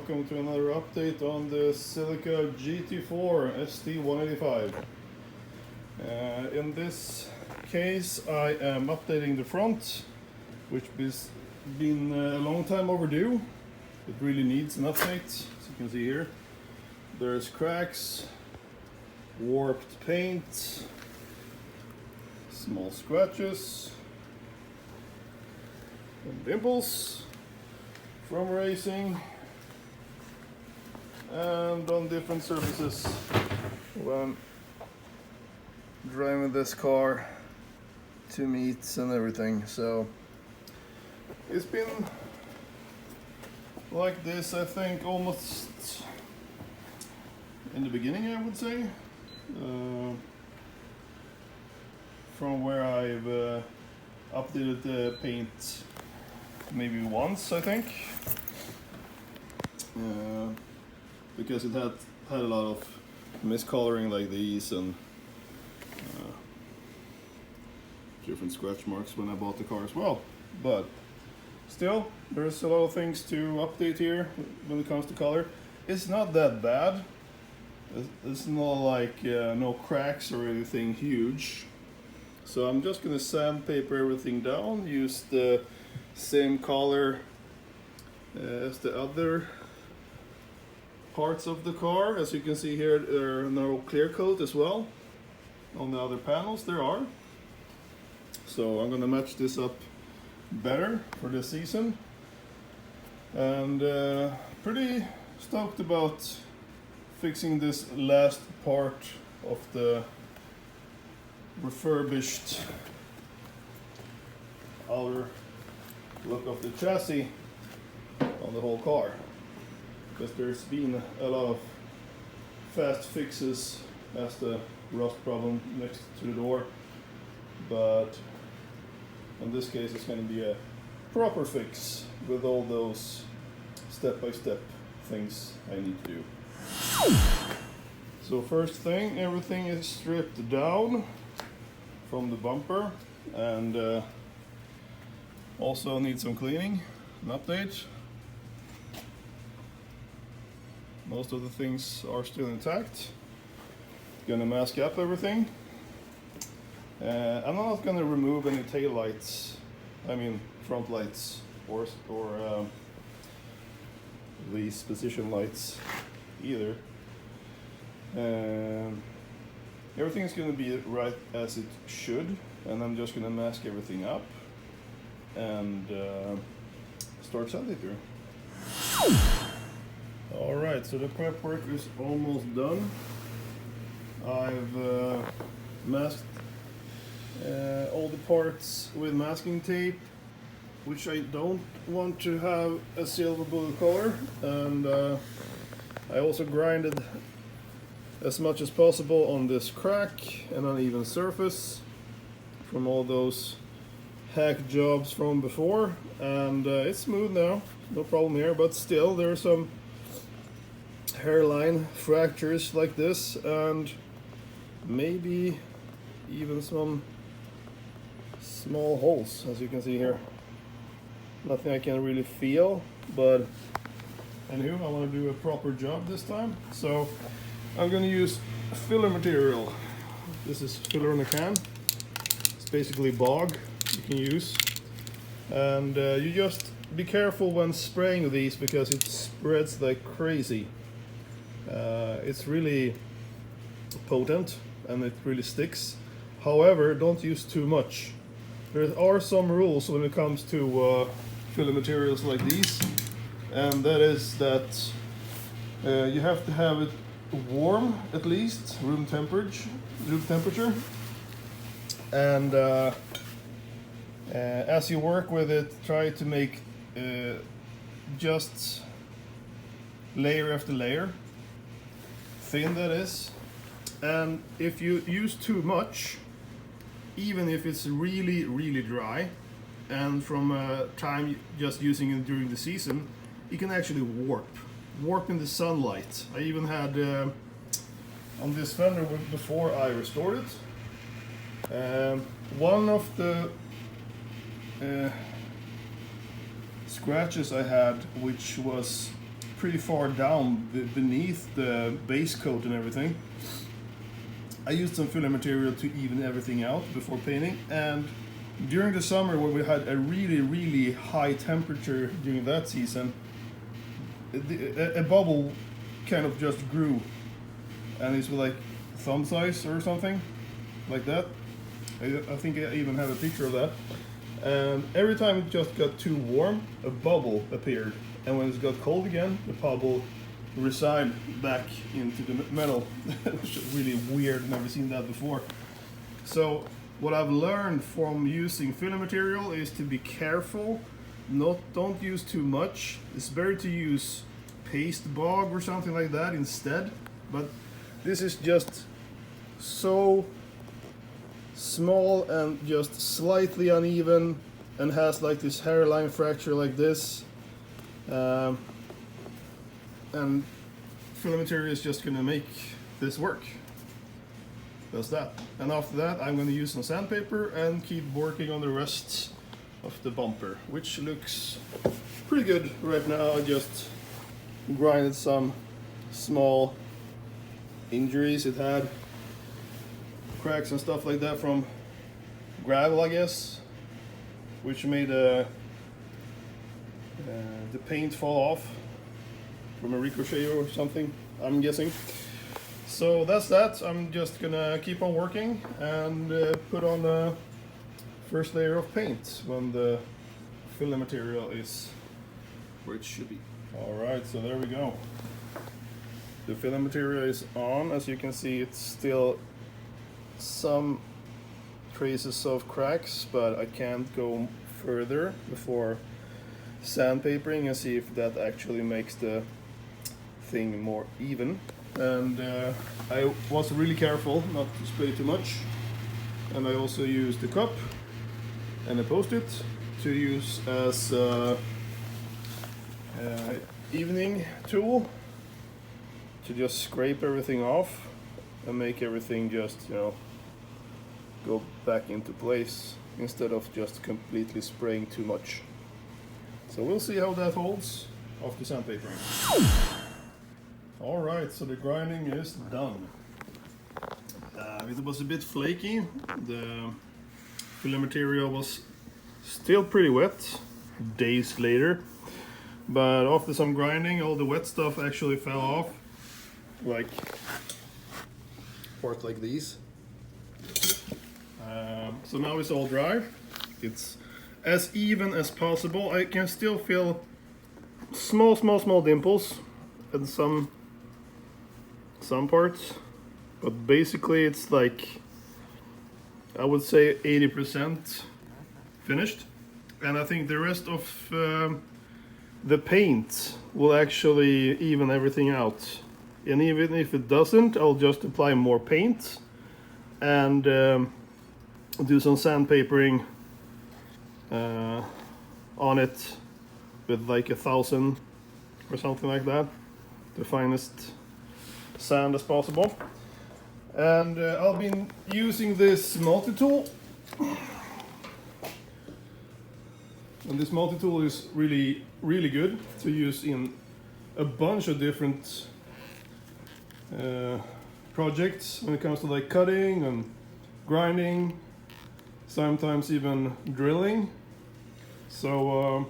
welcome to another update on the Silica GT4 ST185. In this case I am updating the front, which has been a long time overdue. It really needs an update. As you can see here, there's cracks, warped paint, small scratches, and dimples from racing and on different surfaces when driving this car to meets and everything. So it's been like this, I think, almost in the beginning, I would say, from where I've updated the paint maybe once, I think, because it had a lot of miscoloring like these and different scratch marks when I bought the car as well. But still, there's a lot of things to update here when it comes to color. It's not that bad. It's not like no cracks or anything huge. So I'm just gonna sandpaper everything down, use the same color as the other parts of the car. As you can see here, there are no clear coat as well. On the other panels there are. So I'm gonna match this up better for this season. And pretty stoked about fixing this last part of the refurbished outer look of the chassis on the whole car, because there's been a lot of fast fixes as the rust problem next to the door, but in this case it's going to be a proper fix with all those step-by-step things I need to do. So first thing, everything is stripped down from the bumper, and also need some cleaning, an update. Most of the things are still intact. Gonna mask up everything. I'm not gonna remove any tail lights, I mean front lights, or these position lights either. Everything is gonna be right as it should, and I'm just gonna mask everything up and start sandpaper. Alright, so the prep work is almost done. I've masked all the parts with masking tape, which I don't want to have a silver bullet color, and I also grinded as much as possible on this crack and uneven surface from all those hack jobs from before, and it's smooth now, no problem here, but still there are some hairline fractures like this, and maybe even some small holes, as you can see here. Nothing I can really feel, but anywho, I want to do a proper job this time, so I'm going to use filler material. This is filler in a can. It's basically bog you can use, and you just be careful when spraying these because it spreads like crazy. It's really potent and it really sticks. However, don't use too much. There are some rules when it comes to filler materials like these, and that is that you have to have it warm, at least room temperature, and as you work with it, try to make just layer after layer, thin that is. And if you use too much, even if it's really dry, and from time just using it during the season, it can actually warp in the sunlight. I even had on this fender before I restored it, one of the scratches I had, which was pretty far down beneath the base coat and everything. I used some filler material to even everything out before painting, and during the summer when we had a really high temperature during that season, a bubble kind of just grew, and it's like thumb size or something like that. I think I even have a picture of that. And every time it just got too warm, a bubble appeared, and when it got cold again, the bubble reside back into the metal. It was really weird, never seen that before. So what I've learned from using filler material is to be careful, don't use too much. It's better to use paste bog or something like that instead, but this is just so small and just slightly uneven and has like this hairline fracture like this. And filler material is just gonna make this work. That's that. And after that, I'm gonna use some sandpaper and keep working on the rest of the bumper, which looks pretty good right now. I just grinded some small injuries it had, cracks and stuff like that from gravel, I guess, which made the paint fall off from a ricochet or something, I'm guessing. So that's that. I'm just gonna keep on working and put on the first layer of paint when the filler material is where it should be. Alright, so there we go. The filler material is on. As you can see, it's still some traces of cracks, but I can't go further before sandpapering and see if that actually makes the thing more even. And I was really careful not to spray too much, and I also used the cup and a post-it to use as evening tool to just scrape everything off and make everything just, you know, go back into place instead of just completely spraying too much. So we'll see how that holds after sandpapering. Alright, so the grinding is done. It was a bit flaky. The filler material was still pretty wet days later, but after some grinding, all the wet stuff actually fell off, like parts like these. So now it's all dry. It's as even as possible. I can still feel small dimples in some parts, but basically it's like, I would say 80% finished, and I think the rest of the paint will actually even everything out. And even if it doesn't, I'll just apply more paint and do some sandpapering on it with like 1000 or something like that, the finest sand as possible. And I've been using this multi-tool, and this multi-tool is really good to use in a bunch of different projects when it comes to like cutting and grinding, sometimes even drilling. So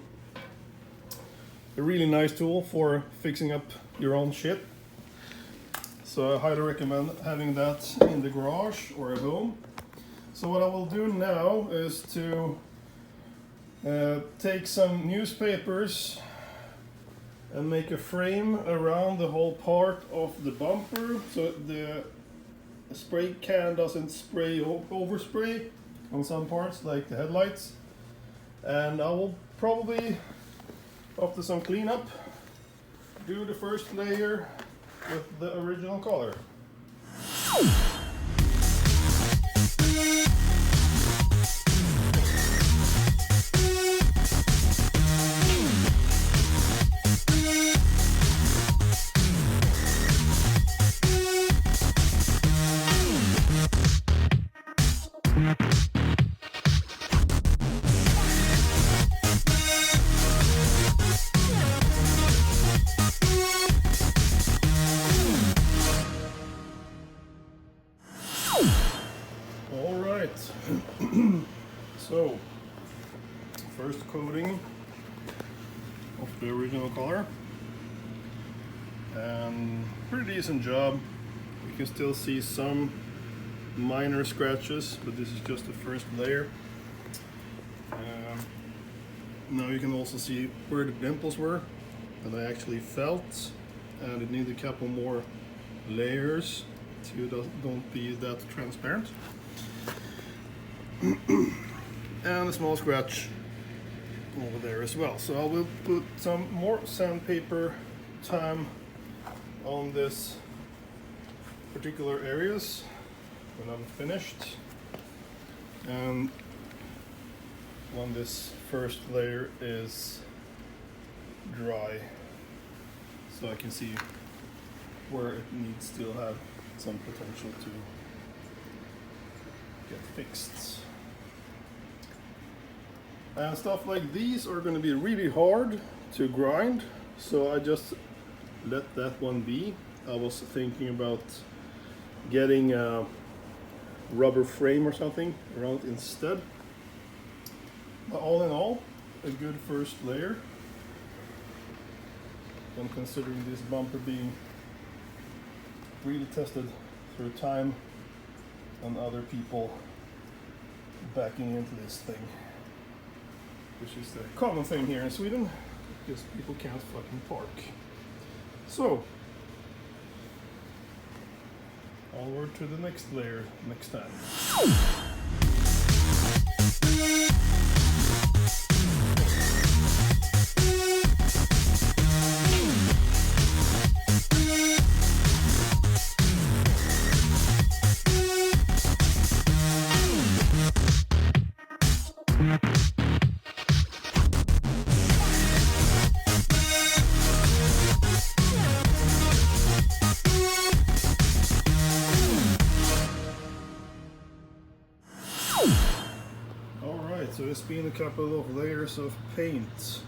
a really nice tool for fixing up your own shit. So I highly recommend having that in the garage or at home. So what I will do now is to take some newspapers and make a frame around the whole part of the bumper so the spray can doesn't spray overspray on some parts like the headlights. And I will probably, after some cleanup, do the first layer with the original color. So, first coating of the original color, and pretty decent job. You can still see some minor scratches, but this is just the first layer. Now you can also see where the dimples were that I actually felt, and it needed a couple more layers to don't be that transparent. And a small scratch over there as well. So I will put some more sandpaper time on this particular areas when I'm finished, and when this first layer is dry, so I can see where it needs still have some potential to get fixed. And stuff like these are going to be really hard to grind, so I just let that one be. I was thinking about getting a rubber frame or something around instead. But all in all, a good first layer. And considering this bumper being really tested through time and other people backing into this thing, which is the common thing here in Sweden, because people can't fucking park. So, onward to the next layer next time. So it's been a couple of layers of paint,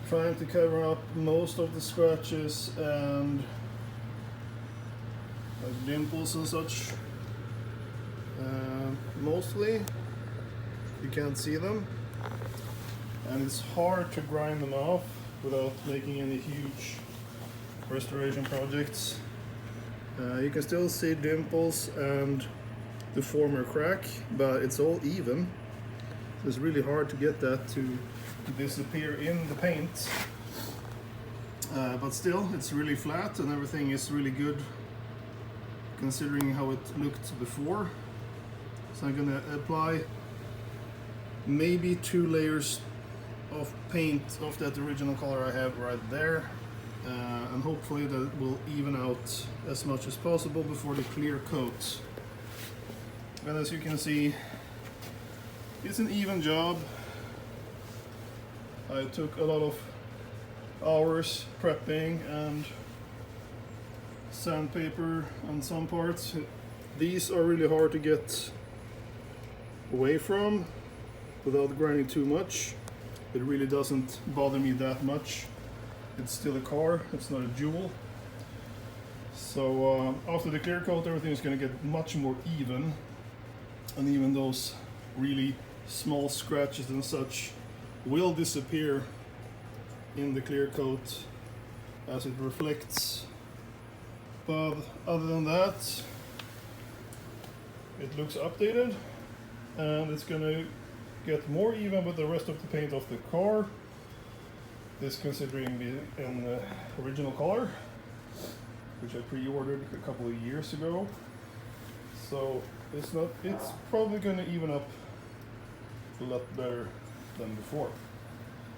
trying to cover up most of the scratches and like dimples and such. Mostly you can't see them, and it's hard to grind them off without making any huge restoration projects. You can still see dimples and the former crack, but it's all even. So it's really hard to get that to disappear in the paint. But still, it's really flat and everything is really good considering how it looked before. So I'm gonna apply maybe 2 layers of paint of that original color I have right there. And hopefully that will even out as much as possible before the clear coat. And as you can see, it's an even job. I took a lot of hours prepping and sandpaper on some parts. These are really hard to get away from without grinding too much. It really doesn't bother me that much. It's still a car, it's not a jewel. So after the clear coat, everything is going to get much more even. And even those really small scratches and such will disappear in the clear coat as it reflects. But other than that, it looks updated, and it's gonna get more even with the rest of the paint of the car. This considering the original color, which I pre-ordered a couple of years ago. So it's probably going to even up a lot better than before.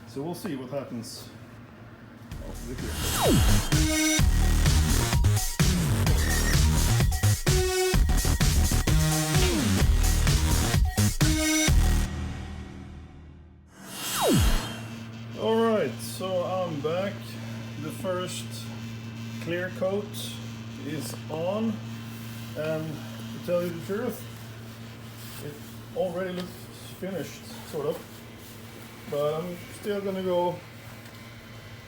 So we'll see what happens after the clear. Alright, so I'm back. The first clear coat is on, and to tell you the truth, it already looks finished, sort of. But I'm still gonna go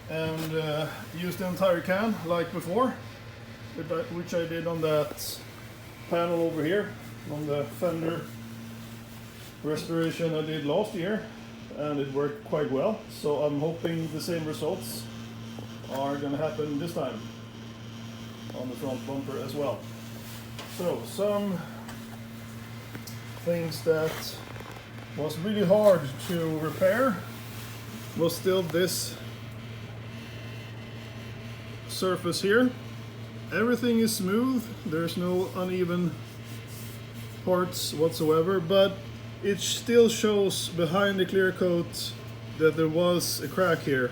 and use the entire can like before, which I did on that panel over here. from the fender restoration I did last year, and it worked quite well. So I'm hoping the same results are going to happen this time on the front bumper as well. So some things that was really hard to repair was still this surface here. Everything is smooth, there's no uneven parts whatsoever, but it still shows behind the clear coat that there was a crack here,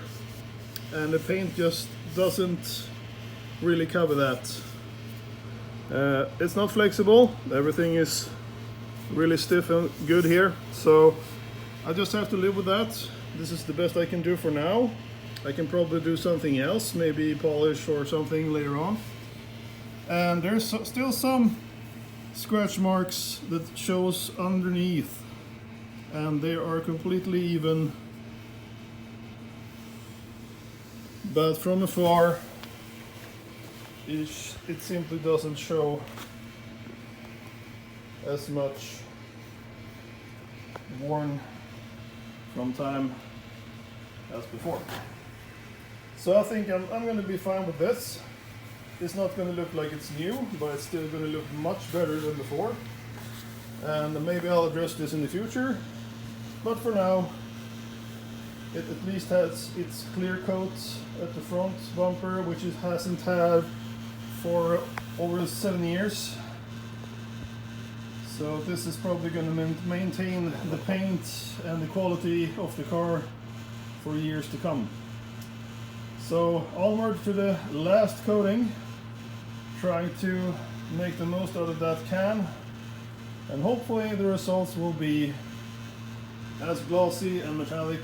and the paint just doesn't really cover that. It's not flexible, everything is really stiff and good here, so I just have to live with that. This is the best I can do for now. I can probably do something else, maybe polish or something later on. And there's still some scratch marks that shows underneath, and they are completely even, but from afar it simply doesn't show as much worn from time as before. So I think I'm going to be fine with this. It's not going to look like it's new, but it's still going to look much better than before. And maybe I'll address this in the future. But for now, it at least has its clear coat at the front bumper, which it hasn't had for over 7 years. So this is probably going to maintain the paint and the quality of the car for years to come. So onward to the last coating, trying to make the most out of that can, and hopefully the results will be as glossy and metallic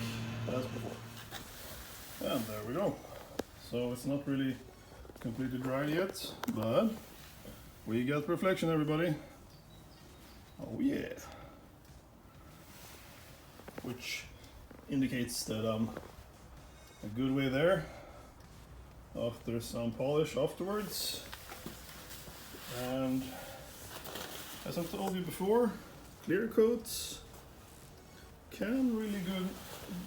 as before. And there we go. So it's not really completely dry yet, but we got reflection, everybody. Oh yeah. Which indicates that I'm a good way there after some polish afterwards. And as I've told you before, clear coats can really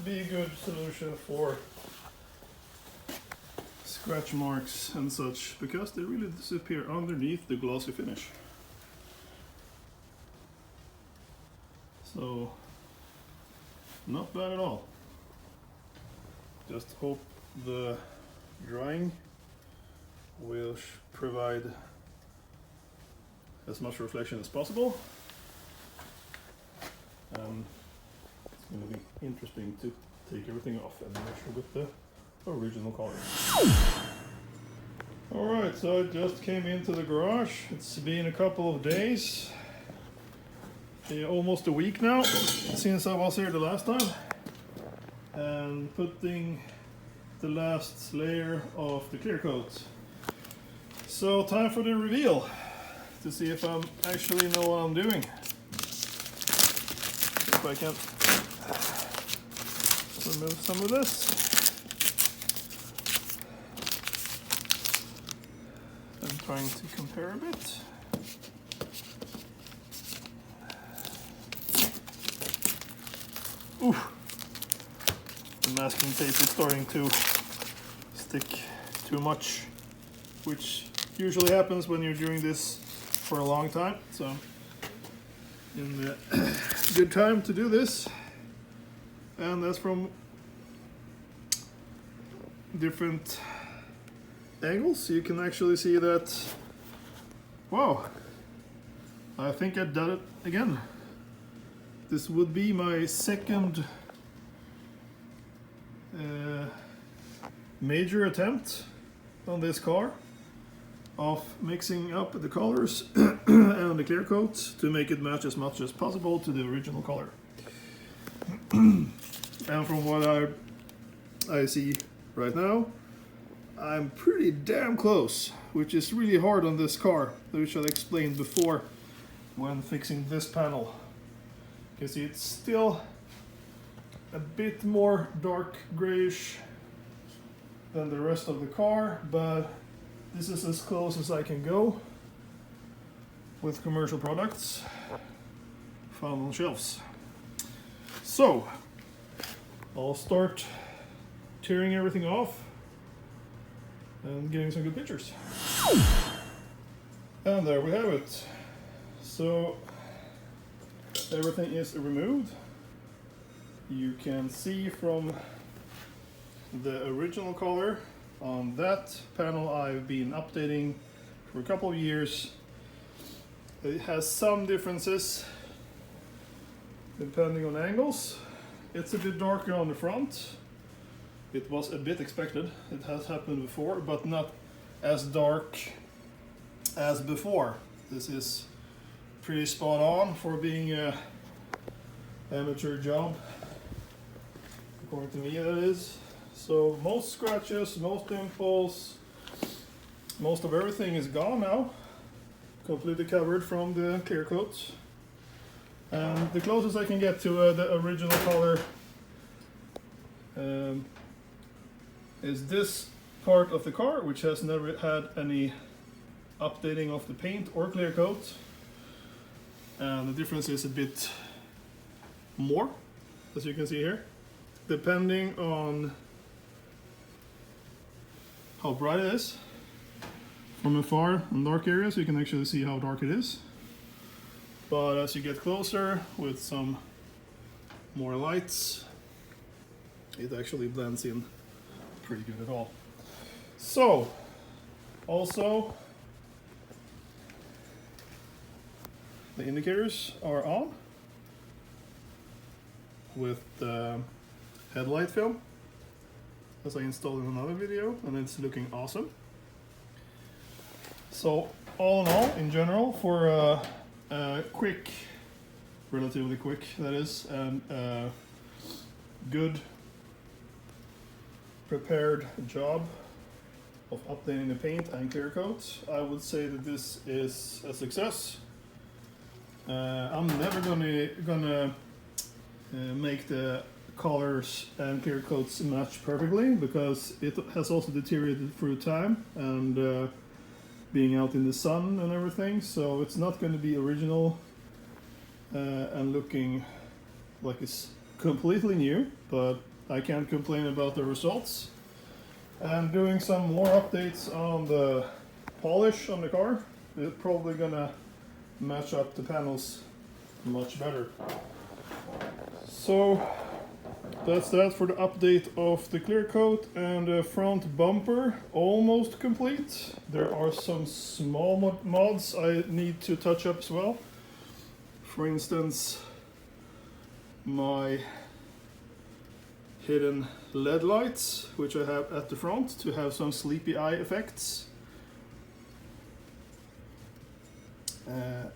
be a good solution for scratch marks and such, because they really disappear underneath the glossy finish. So not bad at all. Just hope the drying will provide as much reflection as possible. It's going to be interesting to take everything off and measure with the original color. Alright, so I just came into the garage. It's been a couple of days, almost a week now since I was here the last time, and putting the last layer of the clear coat. So time for the reveal, to see if I actually know what I'm doing. If I can remove some of this. I'm trying to compare a bit. Ooh, the masking tape is starting to stick too much, which usually happens when you're doing this for a long time. So, in the good time to do this, and that's from different angles. You can actually see that. Wow, I think I did it again. This would be my second major attempt on this car of mixing up the colors and the clear coat to make it match as much as possible to the original color. And from what I see right now, I'm pretty damn close, which is really hard on this car, which I explained before when fixing this panel. You can see it's still a bit more dark grayish than the rest of the car, but this is as close as I can go. with commercial products found on shelves. So I'll start tearing everything off and getting some good pictures. And there we have it. So everything is removed. You can see from the original color on that panel I've been updating for a couple of years. It has some differences depending on angles. It's a bit darker on the front. It was a bit expected. It has happened before, but not as dark as before. This is pretty spot on for being a amateur job, according to me that is. So most scratches, most dimples, most of everything is gone now. Completely covered from the clear coat. And the closest I can get to the original color is this part of the car, which has never had any updating of the paint or clear coat. And the difference is a bit more, as you can see here. Depending on how bright it is. From afar in dark areas you can actually see how dark it is. But as you get closer with some more lights, it actually blends in pretty good at all. So, also the indicators are on with the headlight film, as I installed in another video, and it's looking awesome. So all in all, in general, for a quick, relatively quick that is, and good prepared job of updating the paint and clear coat, I would say that this is a success. I'm never gonna make the colors and clear coats match perfectly, because it has also deteriorated through time and being out in the sun and everything, so it's not going to be original and looking like it's completely new, but I can't complain about the results. And doing some more updates on the polish on the car, it's probably gonna match up the panels much better. So that's that for the update of the clear coat and the front bumper, almost complete. There are some small mods I need to touch up as well. For instance, my hidden LED lights, which I have at the front to have some sleepy eye effects.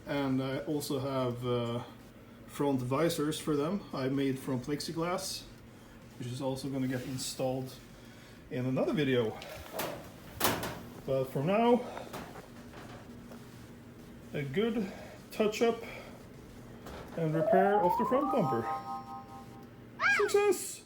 And I also have front visors for them I made from plexiglass, which is also going to get installed in another video. But for now, a good touch-up and repair of the front bumper. Success!